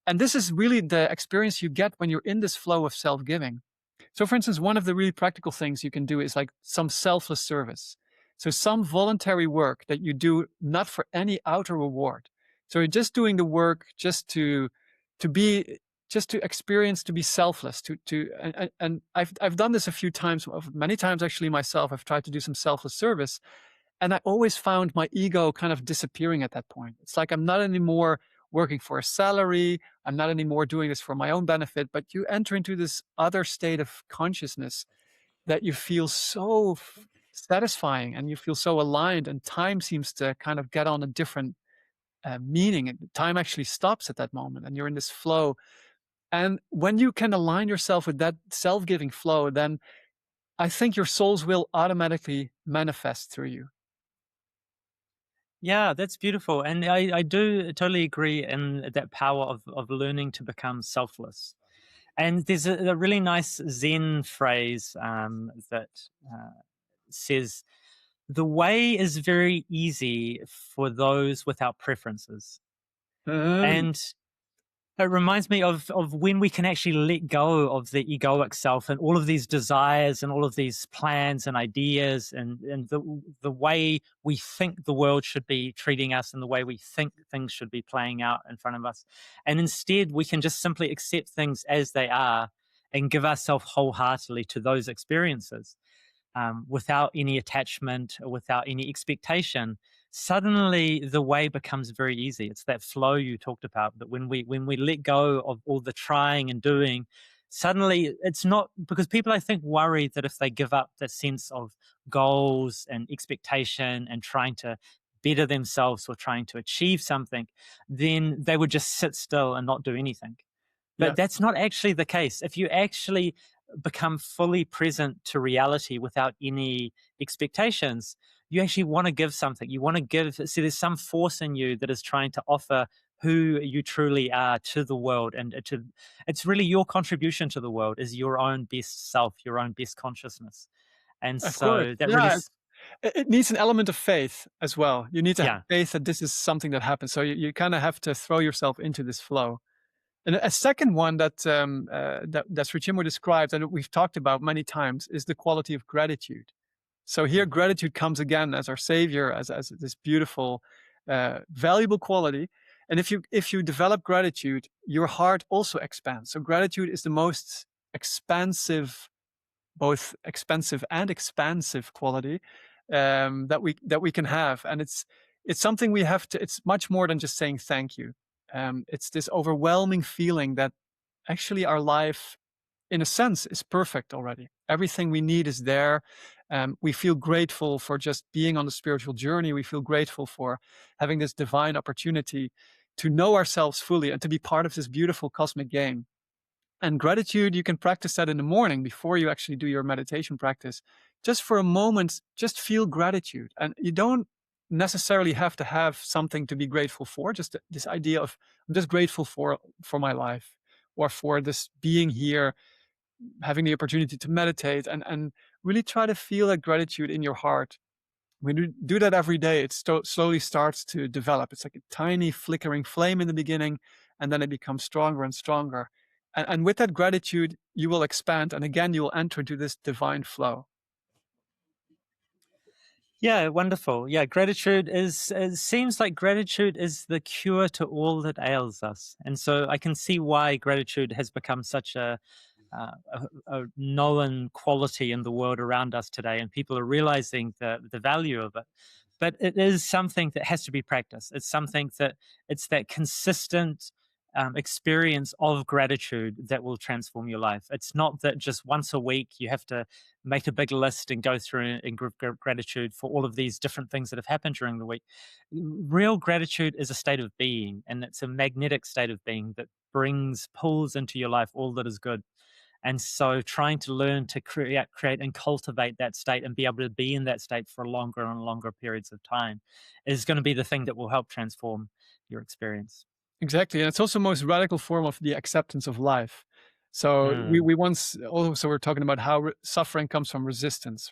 And this is really the experience you get when you're in this flow of self-giving. So, for instance, one of the really practical things you can do is like some selfless service. So some voluntary work that you do not for any outer reward. So you're just doing the work just to be, just to experience, to be selfless, and I've done this a few times, many times actually myself. I've tried to do some selfless service, and I always found my ego kind of disappearing at that point. It's like I'm not anymore working for a salary. I'm not anymore doing this for my own benefit, but you enter into this other state of consciousness that you feel so satisfying, and you feel so aligned, and time seems to kind of get on a different meaning. And time actually stops at that moment, and you're in this flow. And when you can align yourself with that self-giving flow, then I think your soul's will automatically manifest through you. Yeah, that's beautiful. And I do totally agree in that power of learning to become selfless. And there's a really nice Zen phrase that says, the way is very easy for those without preferences. Uh, And it reminds me of when we can actually let go of the egoic self and all of these desires and all of these plans and ideas, and the way we think the world should be treating us and the way we think things should be playing out in front of us. And instead, we can just simply accept things as they are and give ourselves wholeheartedly to those experiences, without any attachment or without any expectation. Suddenly the way becomes very easy. It's that flow you talked about, that when we let go of all the trying and doing, suddenly it's not, because people, I think, worry that if they give up that sense of goals and expectation and trying to better themselves or trying to achieve something, then they would just sit still and not do anything. But yes, that's not actually the case. If you actually become fully present to reality without any expectations, you actually want to give something. You want to give. See, there's some force in you that is trying to offer who you truly are to the world, and it's really your contribution to the world is your own best self, your own best consciousness. And of course. so that really, Yeah, it needs an element of faith as well. You need to have yeah. faith that this is something that happens. So you kind of have to throw yourself into this flow. And a second one that Sri Chinmoy describes, and we've talked about many times, is the quality of gratitude. So here, Mhm. gratitude comes again as our savior, as this beautiful, valuable quality. And if you develop gratitude, your heart also expands. So gratitude is the most expansive, both expensive and expansive quality that we can have, and it's something we have to. It's much more than just saying thank you. It's this overwhelming feeling that actually our life, in a sense, is perfect already. Everything we need is there. We feel grateful for just being on the spiritual journey. We feel grateful for having this divine opportunity to know ourselves fully and to be part of this beautiful cosmic game. And gratitude, you can practice that in the morning before you actually do your meditation practice. Just for a moment, just feel gratitude. And you don't necessarily have to have something to be grateful for. Just this idea of, I'm just grateful for my life, or for this being here, having the opportunity to meditate, and really try to feel that gratitude in your heart. When you do that every day, it slowly starts to develop. It's like a tiny flickering flame in the beginning, and then it becomes stronger and stronger. And with that gratitude, you will expand, and again, you will enter into this divine flow. Yeah, wonderful. Yeah, gratitude is, it seems like gratitude is the cure to all that ails us. And so I can see why gratitude has become such a known quality in the world around us today, and people are realizing the value of it. But it is something that has to be practiced. It's something that, it's that consistent experience of gratitude that will transform your life. It's not that just once a week you have to make a big list and go through and give gratitude for all of these different things that have happened during the week. Real gratitude is a state of being, and it's a magnetic state of being that pulls into your life all that is good. And so trying to learn to create and cultivate that state and be able to be in that state for longer and longer periods of time is going to be the thing that will help transform your experience. Exactly, and it's also the most radical form of the acceptance of life. So Mm, we once also were talking about how suffering comes from resistance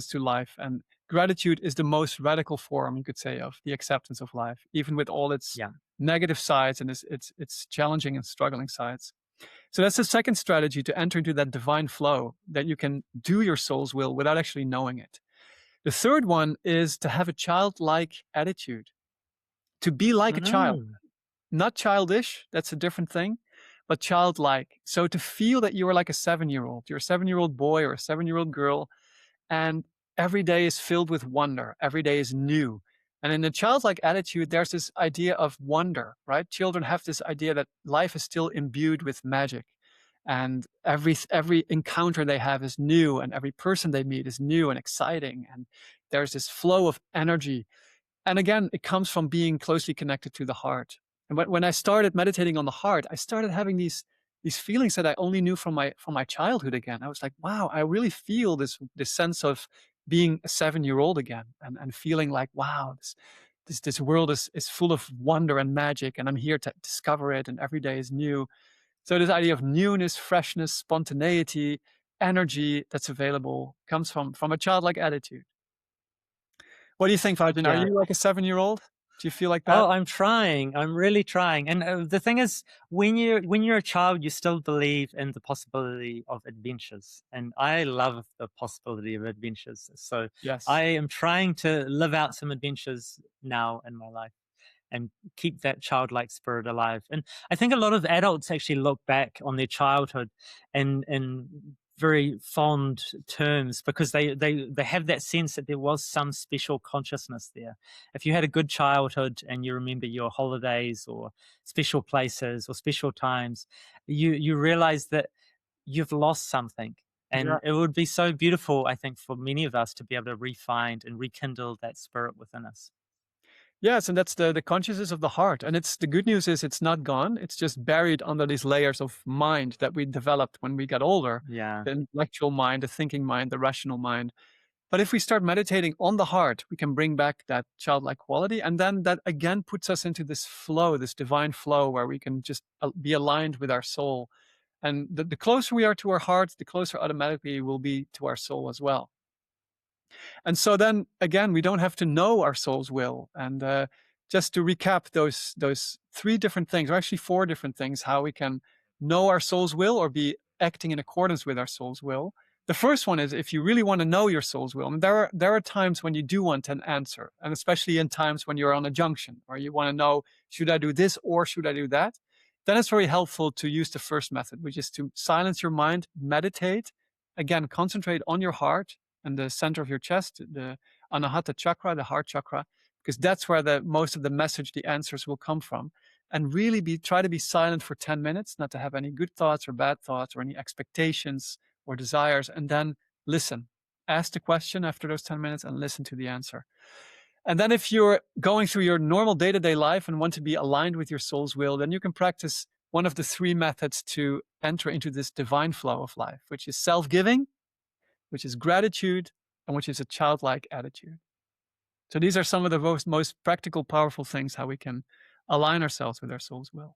to life, and gratitude is the most radical form, you could say, of the acceptance of life, even with all its yeah. negative sides and its challenging and struggling sides. So that's the second strategy, to enter into that divine flow, that you can do your soul's will without actually knowing it. The third one is to have a childlike attitude, to be like a child. Mm, Not childish, that's a different thing, but childlike. So to feel that you are like a 7-year-old, you're a 7-year-old boy or a 7-year-old girl, and every day is filled with wonder. Every day is new. And in the childlike attitude, there's this idea of wonder, right? Children have this idea that life is still imbued with magic. And every encounter they have is new, and every person they meet is new and exciting. And there's this flow of energy, and again, it comes from being closely connected to the heart. And when I started meditating on the heart, I started having these feelings that I only knew from my childhood again. I was like, wow, I really feel this sense of being a 7-year-old again, and feeling like, wow, this world is full of wonder and magic, and I'm here to discover it, and every day is new. So this idea of newness, freshness, spontaneity, energy that's available comes from a childlike attitude. What do you think, Vajan? Are yeah. you like a 7-year-old? Do you feel like that? Oh, I'm trying. I'm really trying. And the thing is, when you're a child, you still believe in the possibility of adventures, and I love the possibility of adventures. So I Yes. am trying to live out some adventures now in my life and keep that childlike spirit alive. And I think a lot of adults actually look back on their childhood in very fond terms, because they have that sense that there was some special consciousness there. If you had a good childhood and you remember your holidays or special places or special times, you realize that you've lost something. Yeah. And it would be so beautiful, I think, for many of us to be able to refind and rekindle that spirit within us. Yes, and that's the consciousness of the heart. And it's the good news is it's not gone. It's just buried under these layers of mind that we developed when we got older. Yeah. The intellectual mind, the thinking mind, the rational mind. But if we start meditating on the heart, we can bring back that childlike quality. And then that again puts us into this flow, this divine flow, where we can just be aligned with our soul. And the closer we are to our heart, the closer automatically we'll be to our soul as well. And so then again, we don't have to know our soul's will. And just to recap those three different things, or actually four different things, how we can know our soul's will or be acting in accordance with our soul's will. The first one is, if you really want to know your soul's will, and there are times when you do want an answer, and especially in times when you're on a junction, or you want to know, should I do this or should I do that? Then it's very helpful to use the first method, which is to silence your mind, meditate, again, concentrate on your heart and the center of your chest, the anahata chakra, the heart chakra, because that's where the most of the message, the answers will come from. And really try to be silent for 10 minutes, not to have any good thoughts or bad thoughts or any expectations or desires, and then listen. Ask the question after those 10 minutes and listen to the answer. And then if you're going through your normal day-to-day life and want to be aligned with your soul's will, then you can practice one of the three methods to enter into this divine flow of life, which is self-giving, which is gratitude, and which is a childlike attitude. So these are some of the most practical, powerful things how we can align ourselves with our soul's will.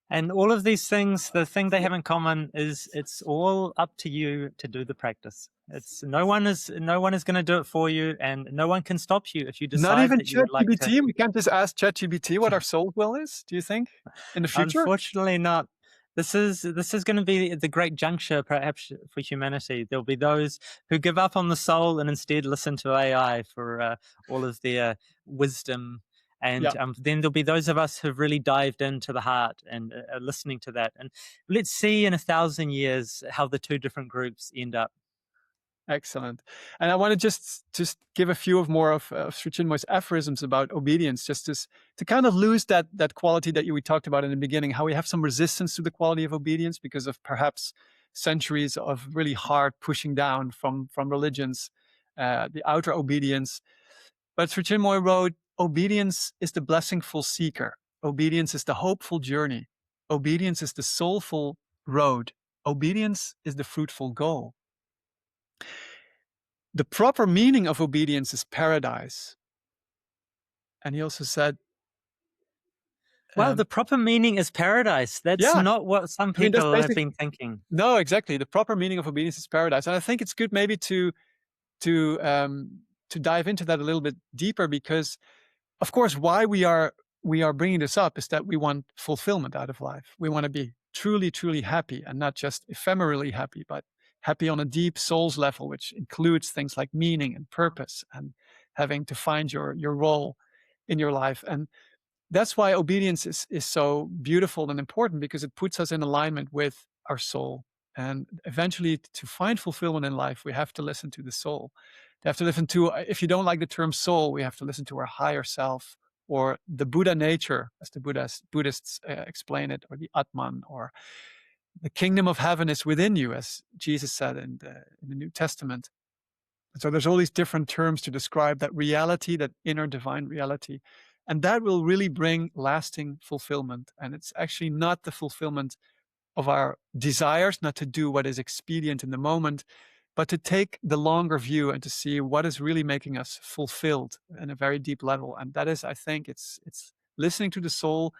And all of these things, the thing they have in common is it's all up to you to do the practice. It's no one is going to do it for you, and no one can stop you if you Not decide even that you would like to. ChatGPT? We can't just ask ChatGPT what our soul will is, do you think, in the future? Unfortunately, not. This is going to be the great juncture, perhaps, for humanity. There'll be those who give up on the soul and instead listen to AI for all of their wisdom, Yeah, and then there'll be those of us who've really dived into the heart and are listening to that. And let's see in 1,000 years how the two different groups end up. excellent. And I want to just give a few more of Sri Chinmoy's aphorisms about obedience, just to kind of lose that quality that we talked about in the beginning, how we have some resistance to the quality of obedience because of perhaps centuries of really hard pushing down from religions, the outer obedience. But Sri Chinmoy wrote, obedience is the blessingful seeker. Obedience is the hopeful journey. Obedience is the soulful road. Obedience is the fruitful goal. The proper meaning of obedience is paradise. And he also said, Well, the proper mening is paradise. That's yeah, not what some I mean, that's people have basic. been thinking. No, exactly. The proper meaning of obedience is paradise. And I think it's good maybe to dive into that a little bit deeper, because of course, why we are bringing this up is that we want fulfillment out of life. We want to be truly, truly happy, and not just ephemerally happy, but happy on a deep soul's level, which includes things like meaning and purpose and having to find your role in your life. And that's why obedience is so beautiful and important, because it puts us in alignment with our soul. And eventually, to find fulfillment in life, we have to listen to the soul. We have to listen to, if you don't like the term soul, we have to listen to our higher self, or the Buddha nature, as the Buddhists explain it, or the Atman, or the kingdom of heaven is within you, as Jesus said in the New Testament. And so there's all these different terms to describe that reality, that inner divine reality. And that will really bring lasting fulfillment. And it's actually not the fulfillment of our desires, not to do what is expedient in the moment, but to take the longer view and to see what is really making us fulfilled in a very deep level. And that is, I think, it's listening to the soul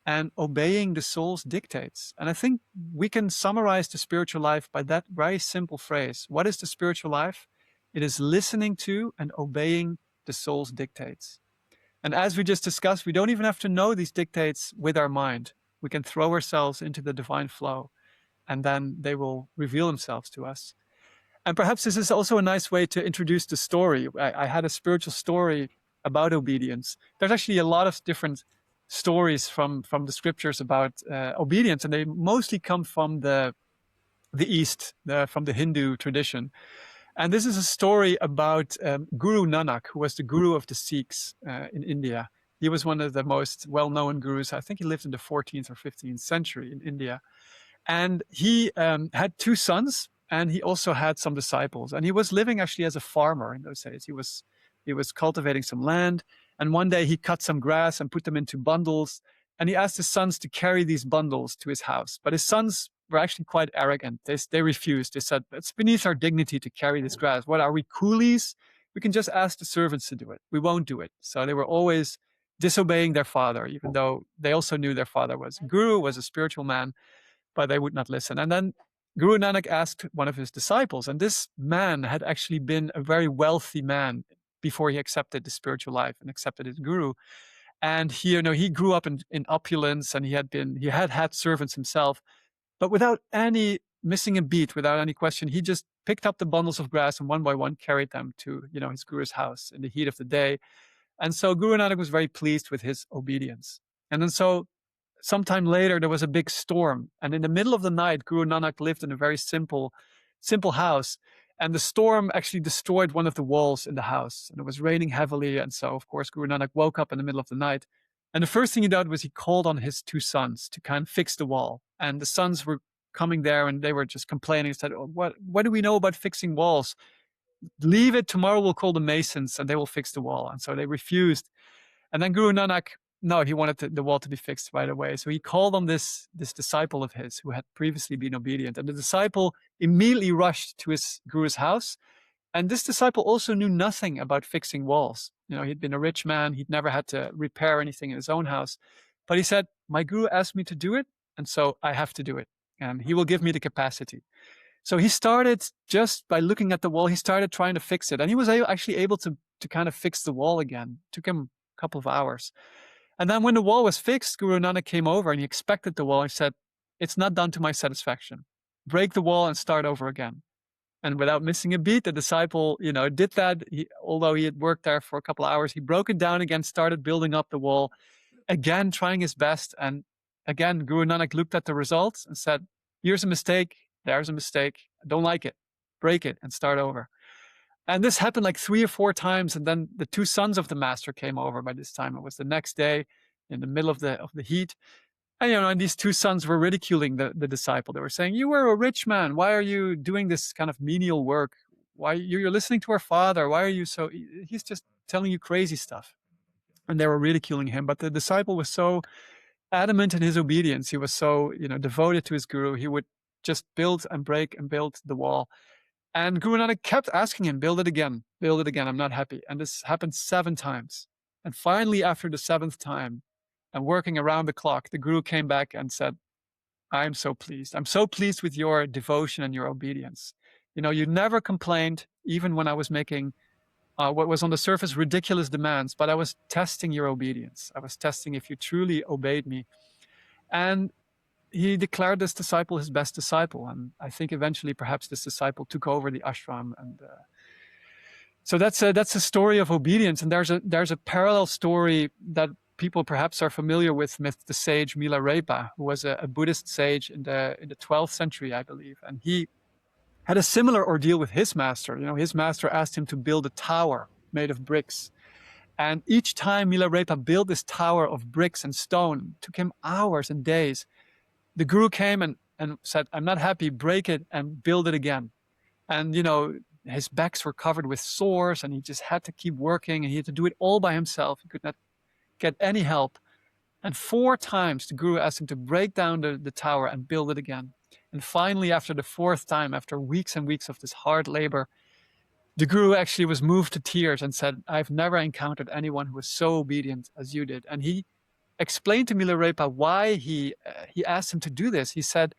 and obeying the soul's dictates. And I think we can summarize the spiritual life by that very simple phrase. What is the spiritual life? It is listening to and obeying the soul's dictates. And as we just discussed, we don't even have to know these dictates with our mind. We can throw ourselves into the divine flow, and then they will reveal themselves to us. And perhaps this is also a nice way to introduce the story. I had a spiritual story about obedience. There's actually a lot of different stories from the scriptures about obedience, and they mostly come from the East, from the Hindu tradition. And this is a story about Guru Nanak, who was the guru of the Sikhs in India. He was one of the most well-known gurus. I think he lived in the 14th or 15th century in India. And he had two sons, and he also had some disciples. And he was living actually as a farmer in those days. He was cultivating some land. And one day he cut some grass and put them into bundles. And he asked his sons to carry these bundles to his house. But his sons were actually quite arrogant. They refused. They said, it's beneath our dignity to carry this grass. What are we, coolies? We can just ask the servants to do it. We won't do it. So they were always disobeying their father, even though they also knew their father was a guru, was a spiritual man, but they would not listen. And then Guru Nanak asked one of his disciples, and this man had actually been a very wealthy man before he accepted the spiritual life and accepted his guru. And he grew up in opulence, and he had servants himself, but without any missing a beat, without any question, he just picked up the bundles of grass and one by one carried them to his guru's house in the heat of the day. And so Guru Nanak was very pleased with his obedience. And then so sometime later, there was a big storm. And in the middle of the night, Guru Nanak lived in a very simple house. And the storm actually destroyed one of the walls in the house. And it was raining heavily. And so, of course, Guru Nanak woke up in the middle of the night. And the first thing he did was he called on his two sons to kind of fix the wall. And the sons were coming there and they were just complaining and said, oh, what do we know about fixing walls? Leave it. Tomorrow we'll call the masons and they will fix the wall. And so they refused. And then Guru Nanak, no, he wanted the wall to be fixed right away. So he called on this disciple of his who had previously been obedient. And the disciple immediately rushed to his guru's house. And this disciple also knew nothing about fixing walls. He'd been a rich man. He'd never had to repair anything in his own house. But he said, my guru asked me to do it. and so I have to do it, and he will give me the capacity. So he started just by looking at the wall. He started trying to fix it, and he was actually able to kind of fix the wall again. It took him a couple of hours, and then when the wall was fixed, Guru Nanak came over and he inspected the wall and said, "It's not done to my satisfaction. Break the wall and start over again." And without missing a beat, the disciple, did that. Although he had worked there for a couple of hours, he broke it down again, started building up the wall again, trying his best. And again, Guru Nanak looked at the results and said, "Here's a mistake. There's a mistake. I don't like it. Break it and start over." And this happened like 3 or 4 times. And then the 2 sons of the master came over by this time. It was the next day in the middle of the heat. And these 2 sons were ridiculing the disciple. They were saying, "You were a rich man. Why are you doing this kind of menial work? Why you're listening to our father? Why are you so?" He's just telling you crazy stuff. And they were ridiculing him. But the disciple was so adamant in his obedience. He was so devoted to his guru. He would just build and break and build the wall. And Guru Nanak kept asking him, "Build it again. Build it again. I'm not happy." And this happened 7 times. And finally, after the 7th time, and working around the clock, the Guru came back and said, "I'm so pleased. I'm so pleased with your devotion and your obedience. You never complained, even when I was making what was on the surface ridiculous demands, but I was testing your obedience. I was testing if you truly obeyed me." And he declared this disciple his best disciple. And I think eventually perhaps this disciple took over the ashram. And so that's a story of obedience. And there's a parallel story that people perhaps are familiar with the sage Milarepa, who was a Buddhist sage in the 12th century, I believe. And he had a similar ordeal with his master. His master asked him to build a tower made of bricks. And each time Milarepa built this tower of bricks and stone, it took him hours and days. The guru came and said, "I'm not happy, break it and build it again." And, his backs were covered with sores and he just had to keep working and he had to do it all by himself. He could not get any help. And 4 times the guru asked him to break down the tower and build it again. And finally, after the 4th time, after weeks and weeks of this hard labor, the guru actually was moved to tears and said, "I've never encountered anyone who was so obedient as you did." And he explained to Milarepa why he asked him to do this. He said,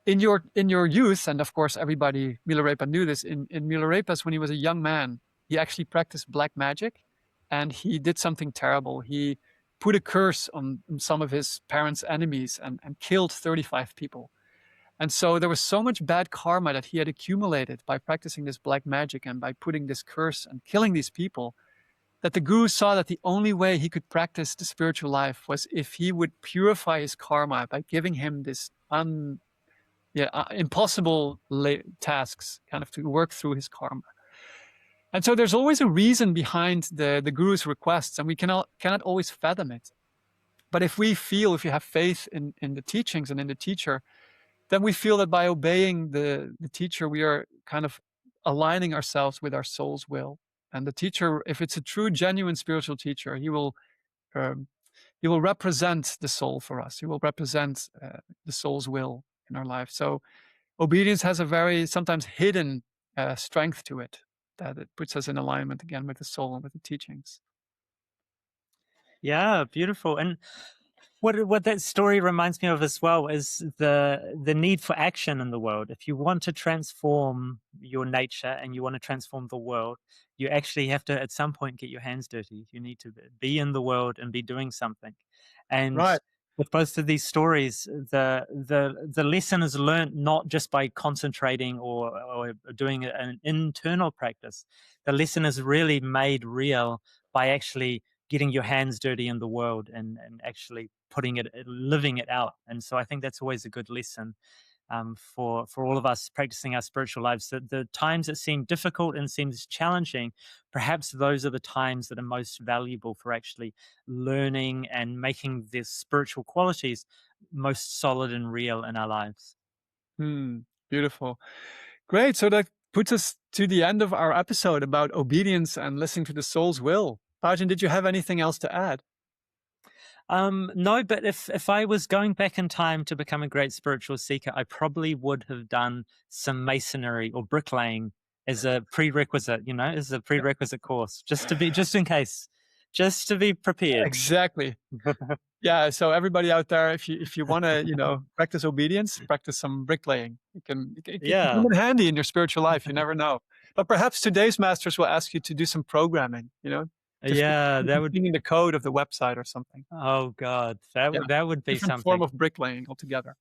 in your youth, and of course Milarepa knew this, in Milarepa's, when he was a young man, he actually practiced black magic, and he did something terrible. He put a curse on some of his parents' enemies and killed 35 people. And so there was so much bad karma that he had accumulated by practicing this black magic and by putting this curse and killing these people, that the guru saw that the only way he could practice the spiritual life was if he would purify his karma by giving him this impossible tasks, kind of to work through his karma. And so there's always a reason behind the guru's requests, and we cannot always fathom it. But if you have faith in the teachings and in the teacher, then we feel that by obeying the teacher, we are kind of aligning ourselves with our soul's will. And the teacher, if it's a true, genuine spiritual teacher, he will represent the soul for us. He will represent the soul's will in our life. So obedience has a very sometimes hidden strength to it, that it puts us in alignment again with the soul and with the teachings. Yeah, beautiful. And what that story reminds me of as well is the need for action in the world. If you want to transform your nature and you want to transform the world, you actually have to at some point get your hands dirty. You need to be in the world and be doing something. And Right. with both of these stories, the lesson is learned not just by concentrating or doing an internal practice. The lesson is really made real by actually getting your hands dirty in the world and actually living it out. And so I think that's always a good lesson for all of us practicing our spiritual lives. That the times that seem difficult and seems challenging, perhaps those are the times that are most valuable for actually learning and making the spiritual qualities most solid and real in our lives. Beautiful. Great. So that puts us to the end of our episode about obedience and listening to the soul's will. Bhajan, did you have anything else to add? No, but if I was going back in time to become a great spiritual seeker, I probably would have done some masonry or bricklaying as a prerequisite, as a prerequisite course, just in case. just to be prepared. Exactly. Yeah. So everybody out there, if you want to, practice obedience, practice some bricklaying. It can Yeah. come in handy in your spiritual life. You never know. But perhaps today's masters will ask you to do some programming. Just Yeah, that would. cleaning the code of the website or something. Oh God, that Yeah. would be Different form something. of bricklaying altogether.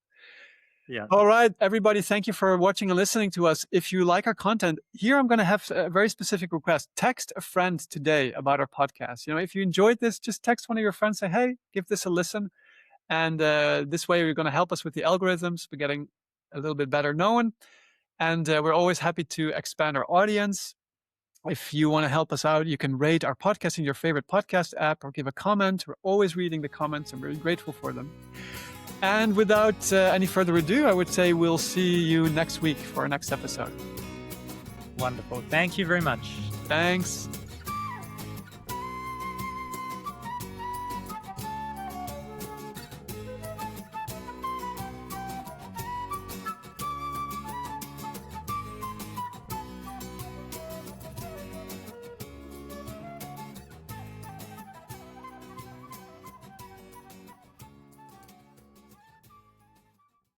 Yeah. All right, everybody, thank you for watching and listening to us. If you like our content, here I'm going to have a very specific request. Text a friend today about our podcast. If you enjoyed this, just text one of your friends, say, hey, give this a listen. And this way, you're going to help us with the algorithms. We're getting a little bit better known. And we're always happy to expand our audience. If you want to help us out, you can rate our podcast in your favorite podcast app or give a comment. We're always reading the comments. I'm really grateful for them. And without any further ado, I would say we'll see you next week for our next episode. Wonderful. Thank you very much. Thanks.